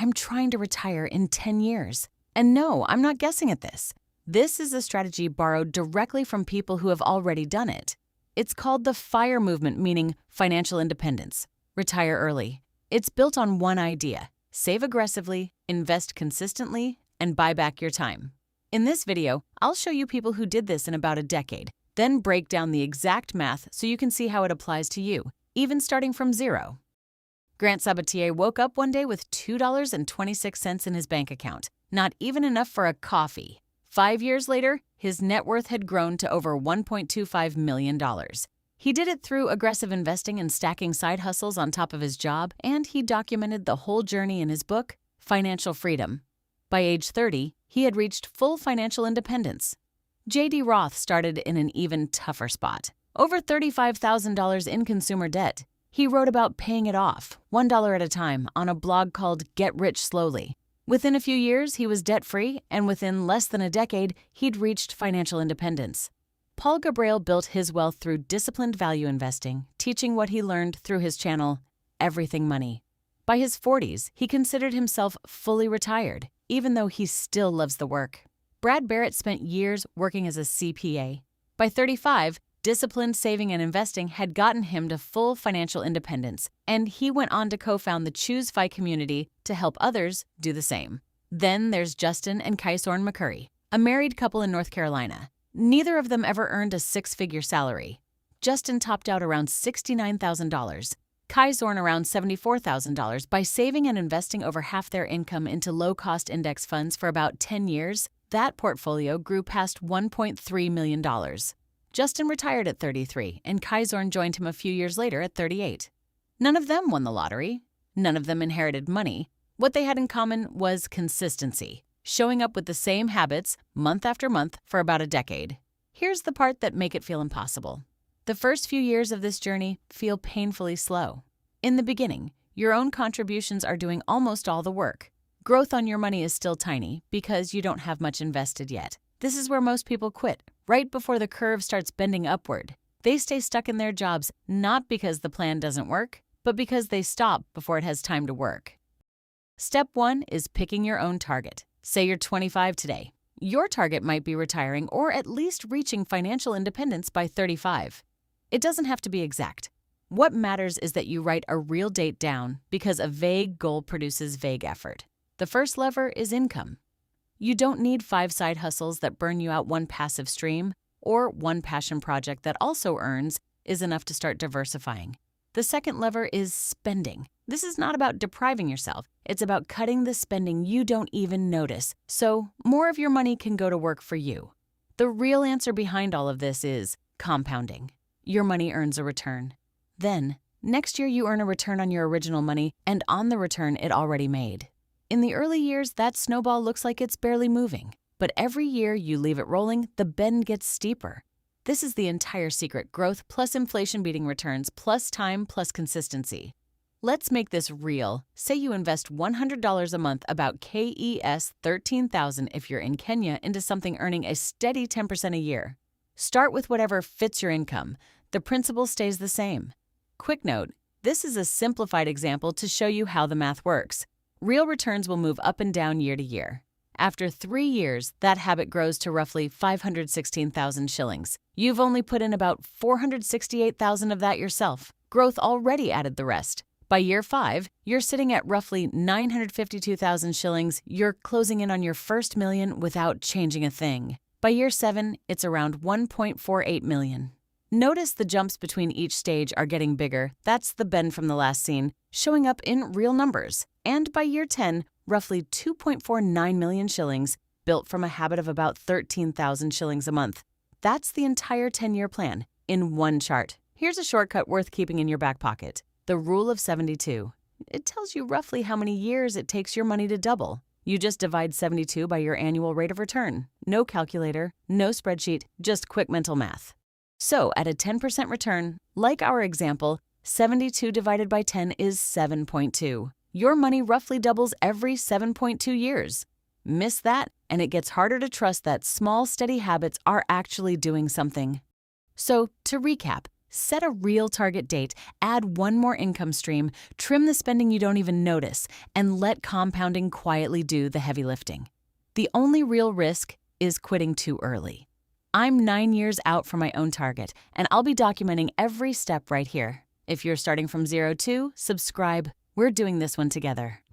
I'm trying to retire in 10 years. And no, I'm not guessing at this. This is a strategy borrowed directly from people who have already done it. It's called the FIRE movement, meaning financial independence. Retire early. It's built on one idea: save aggressively, invest consistently, and buy back your time. In this video, I'll show you people who did this in about a decade, then break down the exact math so you can see how it applies to you, even starting from zero. Grant Sabatier woke up one day with $2.26 in his bank account, not even enough for a coffee. 5 years later, his net worth had grown to over $1.25 million. He did it through aggressive investing and stacking side hustles on top of his job, and he documented the whole journey in his book, Financial Freedom. By age 30, he had reached full financial independence. J.D. Roth started in an even tougher spot, over $35,000 in consumer debt. He wrote about paying it off, $1 at a time, on a blog called Get Rich Slowly. Within a few years, he was debt-free, and within less than a decade, he'd reached financial independence. Paul Gabriel built his wealth through disciplined value investing, teaching what he learned through his channel, Everything Money. By his 40s, he considered himself fully retired, even though he still loves the work. Brad Barrett spent years working as a CPA. By 35, disciplined saving and investing had gotten him to full financial independence, and he went on to co-found the Choose FI community to help others do the same. Then there's Justin and Kysorn McCurry, a married couple in North Carolina. Neither of them ever earned a six-figure salary. Justin topped out around $69,000. Kysorn around $74,000 by saving and investing over half their income into low-cost index funds for about 10 years. That portfolio grew past $1.3 million. Justin retired at 33, and Kysorn joined him a few years later at 38. None of them won the lottery. None of them inherited money. What they had in common was consistency, showing up with the same habits month after month for about a decade. Here's the part that make it feel impossible. The first few years of this journey feel painfully slow. In the beginning, your own contributions are doing almost all the work. Growth on your money is still tiny because you don't have much invested yet. This is where most people quit, right before the curve starts bending upward. They stay stuck in their jobs not because the plan doesn't work, but because they stop before it has time to work. Step 1 is picking your own target. Say you're 25 today. Your target might be retiring or at least reaching financial independence by 35. It doesn't have to be exact. What matters is that you write a real date down because a vague goal produces vague effort. The first lever is income. You don't need 5 side hustles that burn you out one passive stream, or one passion project that also earns is enough to start diversifying. The second lever is spending. This is not about depriving yourself. It's about cutting the spending you don't even notice, so more of your money can go to work for you. The real answer behind all of this is compounding. Your money earns a return. Then, next year you earn a return on your original money and on the return it already made. In the early years, that snowball looks like it's barely moving. But every year you leave it rolling, the bend gets steeper. This is the entire secret: growth plus inflation-beating returns plus time plus consistency. Let's make this real. Say you invest $100 a month, about KES 13,000 if you're in Kenya, into something earning a steady 10% a year. Start with whatever fits your income. The principle stays the same. Quick note, this is a simplified example to show you how the math works. Real returns will move up and down year to year. After 3 years, that habit grows to roughly 516,000 shillings. You've only put in about 468,000 of that yourself. Growth already added the rest. By year 5, you're sitting at roughly 952,000 shillings. You're closing in on your first million without changing a thing. By year 7, it's around 1.48 million. Notice the jumps between each stage are getting bigger. That's the bend from the last scene, showing up in real numbers. And by year 10, roughly 2.49 million shillings, built from a habit of about 13,000 shillings a month. That's the entire 10-year plan in one chart. Here's a shortcut worth keeping in your back pocket: the rule of 72. It tells you roughly how many years it takes your money to double. You just divide 72 by your annual rate of return. No calculator, no spreadsheet, just quick mental math. So at a 10% return, like our example, 72 divided by 10 is 7.2. Your money roughly doubles every 7.2 years. Miss that, and it gets harder to trust that small, steady habits are actually doing something. So to recap, Set a real target date, add one more income stream, trim the spending you don't even notice, and let compounding quietly do the heavy lifting. The only real risk is quitting too early. I'm 9 years out from my own target, and I'll be documenting every step right here. If you're starting from zero too, subscribe. We're doing this one together.